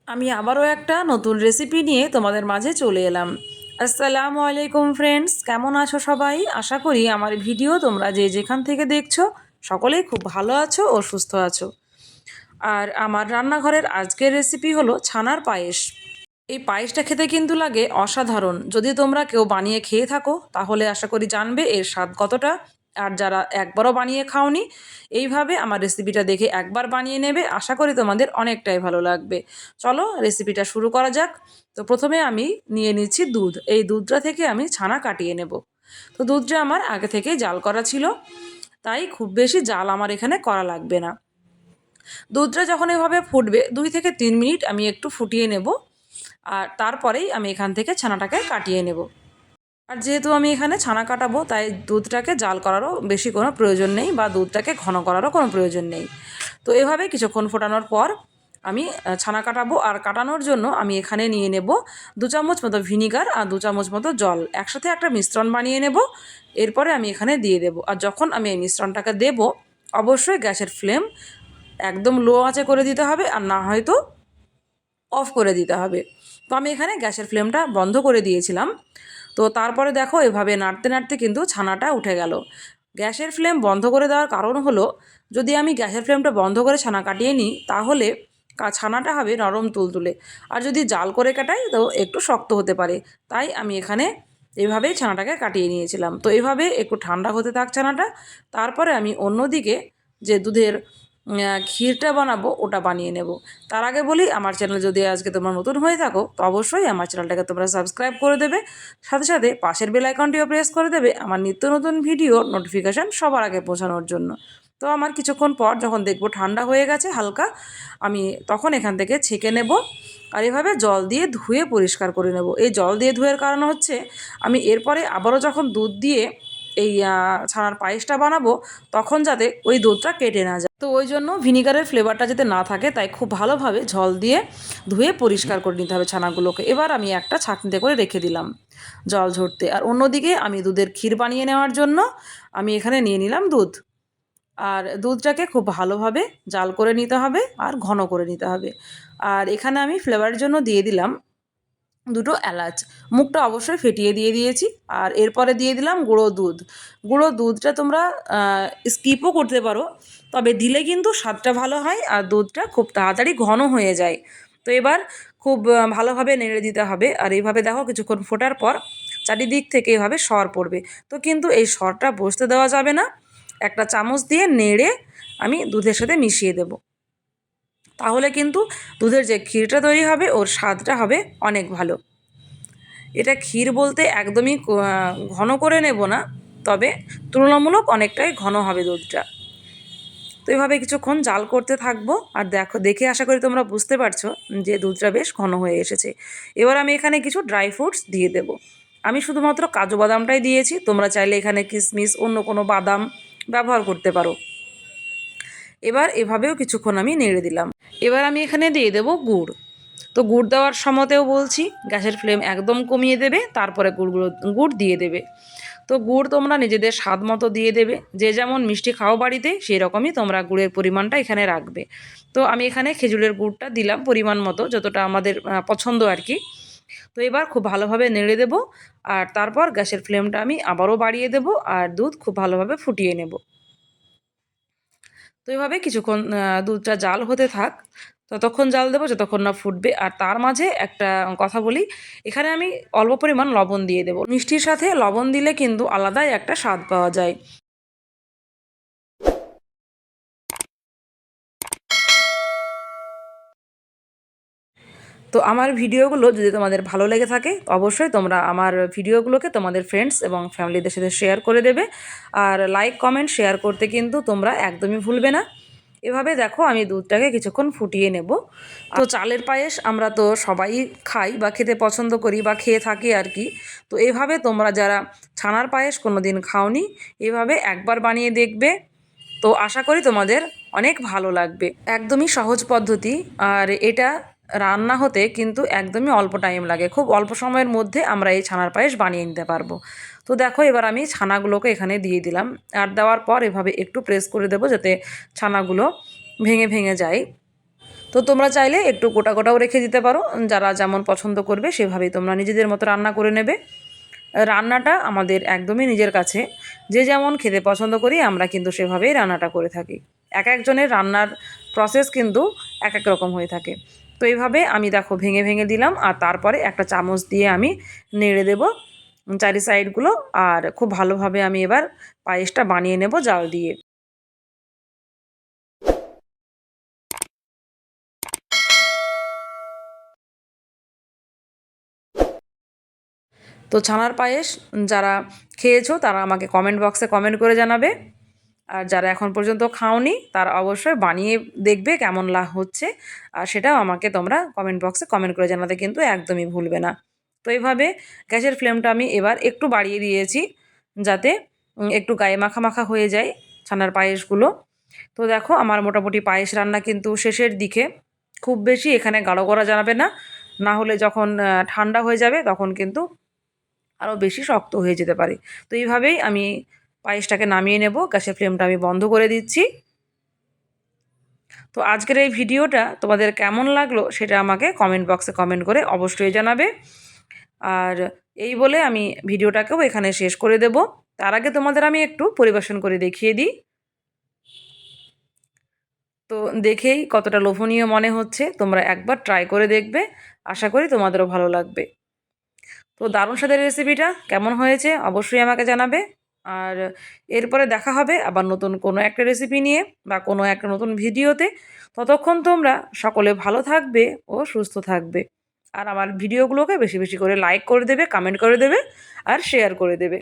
আমি আবারও একটা নতুন রেসিপি নিয়ে তোমাদের মাঝে চলে এলাম। আসসালামু আলাইকুম ফ্রেন্ডস, কেমন আছো সবাই? আশা করি আমার ভিডিও তোমরা যে যেখান থেকে দেখছো সকলেই খুব ভালো আছো ও সুস্থ আছো। আর আমার রান্নাঘরের আজকের রেসিপি হলো ছানার পায়েস। এই পায়েসটা খেতে কিন্তু লাগে অসাধারণ। যদি তোমরা কেউ বানিয়ে খেয়ে থাকো তাহলে আশা করি জানবে এর স্বাদ কতটা। আর যারা একবারও বানিয়ে খাওনি, এইভাবে আমার রেসিপিটা দেখে একবার বানিয়ে নেবে, আশা করি তোমাদের অনেকটাই ভালো লাগবে। চলো রেসিপিটা শুরু করা যাক। তো প্রথমে আমি নিয়ে নিচ্ছি দুধ। এই দুধটা থেকে আমি ছানা কাটিয়ে নেব। তো দুধটা আমার আগে থেকে জাল করা ছিল, তাই খুব বেশি জাল আমার এখানে করা লাগবে না। দুধটা যখন এভাবে ফুটবে 2 থেকে 3 মিনিট আমি একটু ফুটিয়ে নেব। আর তারপরেই আমি এখান থেকে ছানাটাকে কাটিয়ে নেব। আর যেহেতু আমি এখানে ছানা কাটাবো, তাই দুধটাকে জাল করারও বেশি কোনো প্রয়োজন নেই বা দুধটাকে ঘন করারও কোনো প্রয়োজন নেই। তো এভাবে কিছুক্ষণ ফোটানোর পর আমি ছানা কাটাবো। আর কাটানোর জন্য আমি এখানে নিয়ে নেব 2 চামচ মতো ভিনিগার আর 2 চামচ মতো জল, একসাথে একটা মিশ্রণ বানিয়ে নেব। এরপরে আমি এখানে দিয়ে দেব। আর যখন আমি এই মিশ্রণটাকে দেব, অবশ্যই গ্যাসের ফ্লেম একদম লো আঁচে করে দিতে হবে, আর না হয়তো অফ করে দিতে হবে। তো আমি এখানে গ্যাসের ফ্লেমটা বন্ধ করে দিয়েছিলাম। তো তারপরে দেখো এভাবে নাড়তে নাড়তে কিন্তু ছানাটা উঠে গেল। গ্যাসের ফ্লেম বন্ধ করে দেওয়ার কারণ হলো, যদি আমি গ্যাসের ফ্লেমটা বন্ধ করে ছানা কাটিয়ে নিই তাহলে ছানাটা হবে নরম তুলতুলে। আর যদি জাল করে কাটাই তো একটু শক্ত হতে পারে। তাই আমি এখানে এইভাবেই ছানাটাকে কাটিয়ে নিয়েছিলাম। তো এইভাবে একটু ঠান্ডা হতে থাক ছানাটা। তারপরে আমি অন্যদিকে যে দুধের ক্ষীরটা বানাবো ওটা বানিয়ে নেব। তার আগে বলি, আমার চ্যানেল যদি আজকে তোমরা নতুন হয়ে থাকো তো অবশ্যই আমার চ্যানেলটাকে তোমরা সাবস্ক্রাইব করে দেবে, সাথে সাথে পাশের বেল আইকনটিও প্রেস করে দেবে আমার নিত্য নতুন ভিডিও নোটিফিকেশান সবার আগে পৌঁছানোর জন্য। তো আমার কিছুক্ষণ পর যখন দেখবো ঠান্ডা হয়ে গেছে হালকা, আমি তখন এখান থেকে ছেঁকে নেব। আর এভাবে জল দিয়ে ধুয়ে পরিষ্কার করে নেব। এই জল দিয়ে ধুয়ের কারণ হচ্ছে, আমি এরপরে আবারও যখন দুধ দিয়ে এই ছানার পায়েসটা বানাবো তখন যাতে ওই দুধটা কেটে না যায়। তো ওই জন্য ভিনিগারের ফ্লেভারটা যাতে না থাকে, তাই খুব ভালোভাবে জল দিয়ে ধুয়ে পরিষ্কার করে নিতে হবে ছানাগুলোকে। এবার আমি একটা ছাঁকনিতে করে রেখে দিলাম জল ঝরতে। আর অন্যদিকে আমি দুধের ক্ষীর বানিয়ে নেওয়ার জন্য আমি এখানে নিয়ে নিলাম দুধ। আর দুধটাকে খুব ভালোভাবে জাল করে নিতে হবে আর ঘন করে নিতে হবে। আর এখানে আমি ফ্লেভারের জন্য দিয়ে দিলাম 2 এলাচ। মুখটা অবশ্যই ফেটিয়ে দিয়ে দিয়েছি। আর এরপরে দিয়ে দিলাম গুঁড়ো দুধ। গুঁড়ো দুধটা তোমরা স্কিপও করতে পারো, তবে দিলে কিন্তু স্বাদটা ভালো হয় আর দুধটা খুব তাড়াতাড়ি ঘন হয়ে যায়। তো এবার খুব ভালোভাবে নেড়ে দিতে হবে। আর এইভাবে দেখো কিছুক্ষণ ফোটার পর চারিদিক থেকে এভাবে সর পড়বে। তো কিন্তু এই সরটা বসতে দেওয়া যাবে না, একটা চামচ দিয়ে নেড়ে আমি দুধের সাথে মিশিয়ে দেব। তাহলে কিন্তু দুধের যে ক্ষীরটা তৈরি হবে ওর স্বাদটা হবে অনেক ভালো। এটা ক্ষীর বলতে একদমই ঘন করে নেব না, তবে তুলনামূলক অনেকটাই ঘন হবে দুধটা। তো এভাবে কিছুক্ষণ জাল করতে থাকবো। আর দেখো, দেখে আশা করি তোমরা বুঝতে পারছো যে দুধটা বেশ ঘন হয়ে এসেছে। এবার আমি এখানে কিছু ড্রাই ফ্রুটস দিয়ে দেবো। আমি শুধুমাত্র কাজু বাদামটাই দিয়েছি, তোমরা চাইলে এখানে কিশমিশ অন্য কোনো বাদাম ব্যবহার করতে পারো। এবার এভাবেও কিছুক্ষণ আমি নেড়ে দিলাম। এবার আমি এখানে দিয়ে দেবো গুড়। তো গুড় দেওয়ার সময়তেও বলছি, গ্যাসের ফ্লেম একদম কমিয়ে দেবে, তারপরে গুড় দিয়ে দেবে। তো গুড় তোমরা নিজেদের স্বাদ মতো দিয়ে দেবে। যে যেমন মিষ্টি খাও বাড়িতে সেই রকমই তোমরা গুড়ের পরিমাণটা এখানে রাখবে। তো আমি এখানে খেজুরের গুড়টা দিলাম পরিমাণ মতো, যতটা আমাদের পছন্দ আর কি। তো এবার খুব ভালোভাবে নেড়ে দেবো। আর তারপর গ্যাসের ফ্লেমটা আমি আবারও বাড়িয়ে দেবো আর দুধ খুব ভালোভাবে ফুটিয়ে নেব। তো এভাবে কিছুক্ষণ দুধটা জাল হতে থাক। ততক্ষণ জাল দেবো যতক্ষণ না ফুটবে। আর তার মাঝে একটা কথা বলি, এখানে আমি অল্প পরিমাণ লবণ দিয়ে দেবো। মিষ্টির সাথে লবণ দিলে কিন্তু আলাদাই একটা স্বাদ পাওয়া যায়। তো আমার ভিডিওগুলো যদি তোমাদের ভালো লেগে থাকে অবশ্যই তোমরা আমার ভিডিওগুলোকে তোমাদের ফ্রেন্ডস এবং ফ্যামিলিদের সাথে শেয়ার করে দেবে। আর লাইক কমেন্ট শেয়ার করতে কিন্তু তোমরা একদমই ভুলবে না। এভাবে দেখো আমি দুধটাকে কিছুক্ষণ ফুটিয়ে নেব। তো চালের পায়েস আমরা তো সবাই খাই বা খেতে পছন্দ করি বা খেয়ে থাকি আর কি। তো এভাবে তোমরা যারা ছানার পায়েস কোনো দিন খাওনি, এভাবে একবার বানিয়ে দেখবে। তো আশা করি তোমাদের অনেক ভালো লাগবে। একদমই সহজ পদ্ধতি। আর এটা রান্না হতে কিন্তু একদমই অল্প টাইম লাগে, খুব অল্প সময়ের মধ্যে আমরা এই ছানার পায়েস বানিয়ে নিতে পারবো। তো দেখো এবার আমি ছানাগুলোকে এখানে দিয়ে দিলাম। আর দেওয়ার পর এভাবে একটু প্রেস করে দেবো যাতে ছানাগুলো ভেঙে ভেঙে যায়। তো তোমরা চাইলে একটু গোটা গোটাও রেখে দিতে পারো, যারা যেমন পছন্দ করবে সেভাবেই তোমরা নিজেদের মতো রান্না করে নেবে। রান্নাটা আমাদের একদমই নিজের কাছে, যে যেমন খেতে পছন্দ করি আমরা কিন্তু সেভাবেই রান্নাটা করে থাকি। এক একজনের রান্নার প্রসেস কিন্তু এক এক রকম হয়ে থাকে। তো এইভাবে আমি দেখো ভেঙে ভেঙে দিলাম, আর তারপরে একটা চামচ দিয়ে আমি নেড়ে দেবো চারি সাইডগুলো, আর খুব ভালোভাবে আমি এবার পায়েসটা বানিয়ে নেব জাল দিয়ে। তো ছানার পায়েস যারা খেয়েছো তারা আমাকে কমেন্ট বক্সে কমেন্ট করে জানাবে, আর যারা এখন পর্যন্ত খাওনি তারা অবশ্যই বানিয়ে দেখবে কেমন হচ্ছে, আর সেটাও আমাকে তোমরা কমেন্ট বক্সে কমেন্ট করে জানাতে কিন্তু একদমই ভুলবে না। তো এইভাবে গ্যাসের ফ্লেমটা আমি এবার একটু বাড়িয়ে দিয়েছি, যাতে একটু গায়ে মাখা মাখা হয়ে যায় ছানার পায়েসগুলো। তো দেখো আমার মোটামুটি পায়েস রান্না কিন্তু শেষের দিকে, খুব বেশি এখানে গাঢ় করা যাবে না, না হলে যখন ঠান্ডা হয়ে যাবে তখন কিন্তু আরও বেশি শক্ত হয়ে যেতে পারে। তো এইভাবেই আমি পায়েসটাকে নামিয়ে নেব, গ্যাসের ফ্লেমটা আমি বন্ধ করে দিচ্ছি। তো আজকের এই ভিডিওটা তোমাদের কেমন লাগলো সেটা আমাকে কমেন্ট বক্সে কমেন্ট করে অবশ্যই জানাবে। আর এই বলে আমি ভিডিওটাকেও এখানে শেষ করে দেব। তার আগে তোমাদের আমি একটু পরিবেশন করে দেখিয়ে দিই। তো দেখেই কতটা লোভনীয় মনে হচ্ছে, তোমরা একবার ট্রাই করে দেখবে, আশা করি তোমাদেরও ভালো লাগবে। তো দারুণ স্বাদের রেসিপিটা কেমন হয়েছে অবশ্যই আমাকে জানাবে। আর এরপরে দেখা হবে আবার নতুন কোনো একটা রেসিপি নিয়ে বা কোনো একটা নতুন ভিডিওতে। ততক্ষণ তোমরা সকলে ভালো থাকবে ও সুস্থ থাকবে। আর আমার ভিডিওগুলোকে বেশি বেশি করে লাইক করে দেবে, কমেন্ট করে দেবে আর শেয়ার করে দেবে।